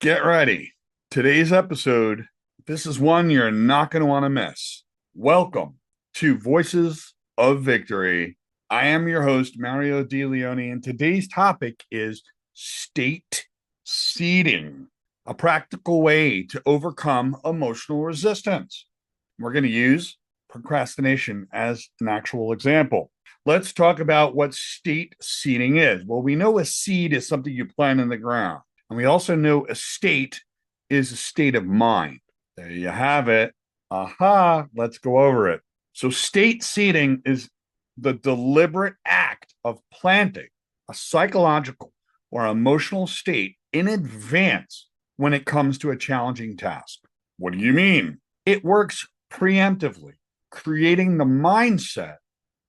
Get ready. Today's episode, this is one you're not going to want to miss. Welcome to Voices of Victory. I am your host, Mario De Leone, and today's topic is state seeding, a practical way to overcome emotional resistance. We're going to use procrastination as an actual example. Let's talk about what state seeding is. Well, we know a seed is something you plant in the ground. And we also know a state is a state of mind. There you have it. Aha, let's go over it. So, state seeding is the deliberate act of planting a psychological or emotional state in advance when it comes to a challenging task. What do you mean? It works preemptively, creating the mindset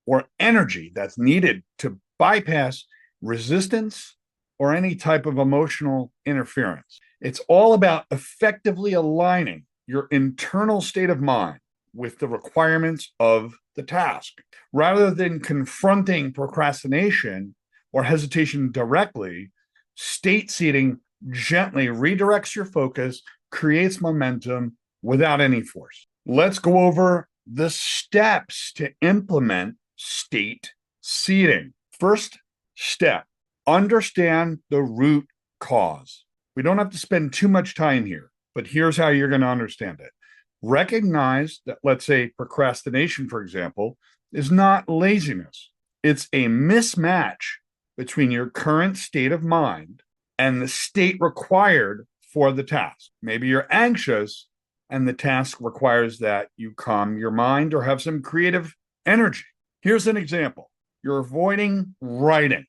or energy that's needed to bypass resistance or any type of emotional interference. It's all about effectively aligning your internal state of mind with the requirements of the task. Rather than confronting procrastination or hesitation directly, state seeding gently redirects your focus, creates momentum without any force. Let's go over the steps to implement state seeding. First step, understand the root cause. We don't have to spend too much time here, but here's how you're going to understand it. Recognize that, let's say, procrastination, for example, is not laziness. It's a mismatch between your current state of mind and the state required for the task. Maybe you're anxious and the task requires that you calm your mind or have some creative energy. Here's an example. You're avoiding writing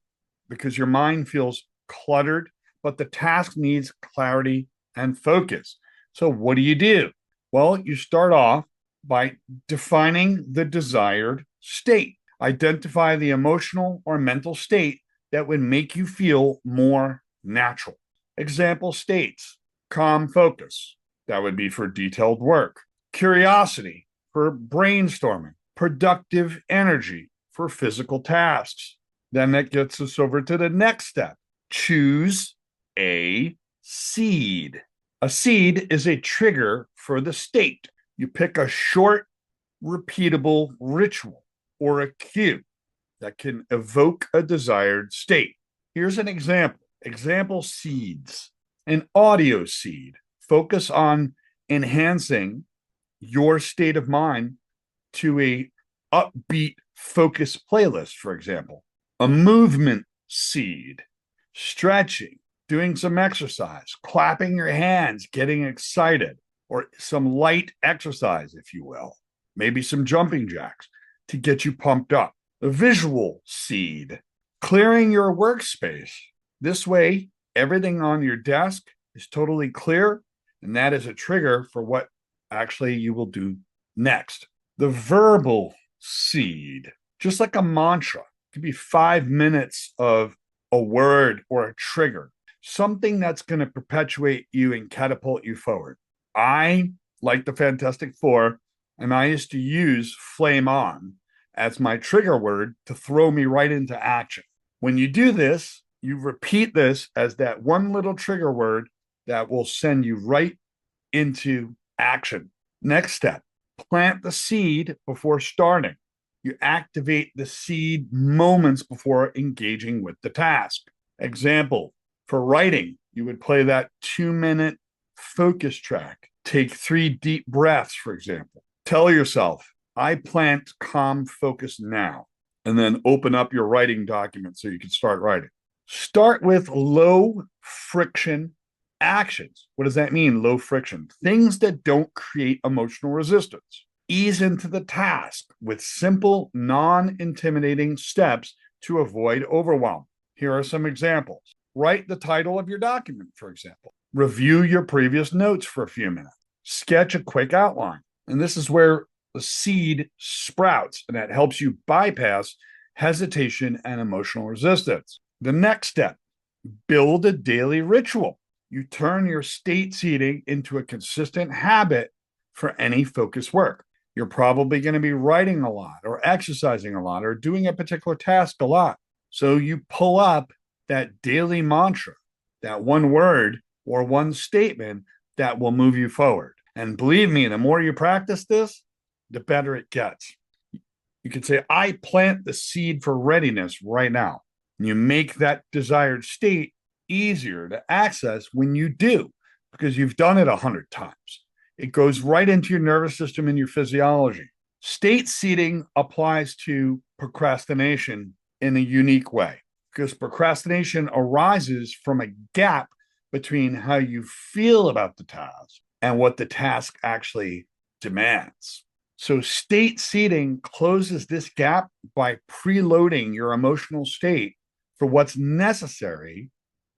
because your mind feels cluttered, but the task needs clarity and focus. So what do? Well, you start off by defining the desired state. Identify the emotional or mental state that would make you feel more natural. Example states: calm focus. That would be for detailed work. Curiosity for brainstorming. Productive energy for physical tasks. Then that gets us over to the next step. Choose a seed. A seed is a trigger for the state. You pick a short, repeatable ritual or a cue that can evoke a desired state. Here's an example. Example seeds. An audio seed. Focus on enhancing your state of mind to a upbeat focus playlist, for example. A movement seed, stretching, doing some exercise, clapping your hands, getting excited, or some light exercise, if you will. Maybe some jumping jacks to get you pumped up. A visual seed, clearing your workspace. This way, everything on your desk is totally clear, and that is a trigger for what actually you will do next. The verbal seed, just like a mantra, it could be 5 minutes of a word or a trigger, something that's going to perpetuate you and catapult you forward. I like the Fantastic Four, and I used to use flame on as my trigger word to throw me right into action. When you do this, you repeat this as that one little trigger word that will send you right into action. Next step, plant the seed before starting. You activate the seed moments before engaging with the task. Example, for writing, you would play that 2-minute focus track. Take 3 deep breaths, for example. Tell yourself, I plant calm focus now, and then open up your writing document so you can start writing. Start with low friction actions. What does that mean? Low friction. Things that don't create emotional resistance. Ease into the task with simple, non-intimidating steps to avoid overwhelm. Here are some examples. Write the title of your document, for example. Review your previous notes for a few minutes. Sketch a quick outline. And this is where the seed sprouts, and that helps you bypass hesitation and emotional resistance. The next step, build a daily ritual. You turn your state seeding into a consistent habit for any focused work. You're probably going to be writing a lot or exercising a lot or doing a particular task a lot. So you pull up that daily mantra, that one word or one statement that will move you forward. And believe me, the more you practice this, the better it gets. You can say, I plant the seed for readiness right now. And you make that desired state easier to access when you do, because you've done it 100 times. It goes right into your nervous system and your physiology. State seeding applies to procrastination in a unique way, because procrastination arises from a gap between how you feel about the task and what the task actually demands. So state seeding closes this gap by preloading your emotional state for what's necessary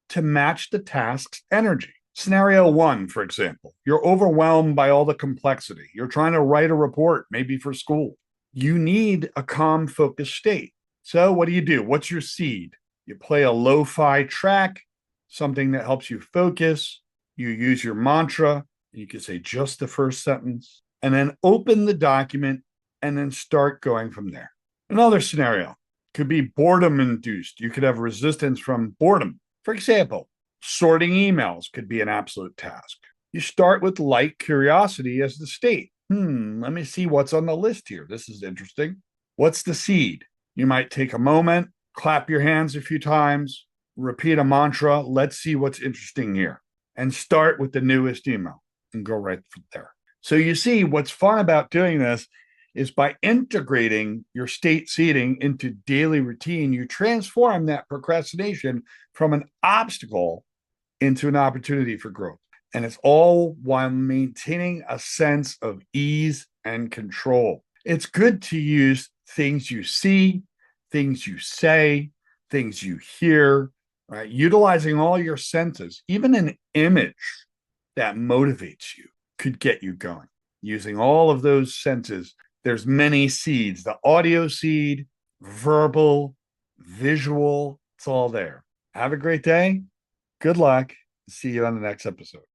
to match the task's energy. Scenario one, for example, you're overwhelmed by all the complexity. You're trying to write a report, maybe for school. You need a calm, focused state. So what do? What's your seed? You play a lo-fi track, something that helps you focus. You use your mantra. You can say just the first sentence, and then open the document and then start going from there. Another scenario could be boredom induced. You could have resistance from boredom. For example, sorting emails could be an absolute task. You start with light curiosity as the state. Let me see what's on the list here. This is interesting. What's the seed? You might take a moment, clap your hands a few times, repeat a mantra. Let's see what's interesting here, and start with the newest email and go right from there. So you see, what's fun about doing this is by integrating your state seeding into daily routine, you transform that procrastination from an obstacle into an opportunity for growth. And it's all while maintaining a sense of ease and control. It's good to use things you see, things you say, things you hear, right? Utilizing all your senses, even an image that motivates you could get you going. Using all of those senses, there's many seeds, the audio seed, verbal, visual, it's all there. Have a great day. Good luck. See you on the next episode.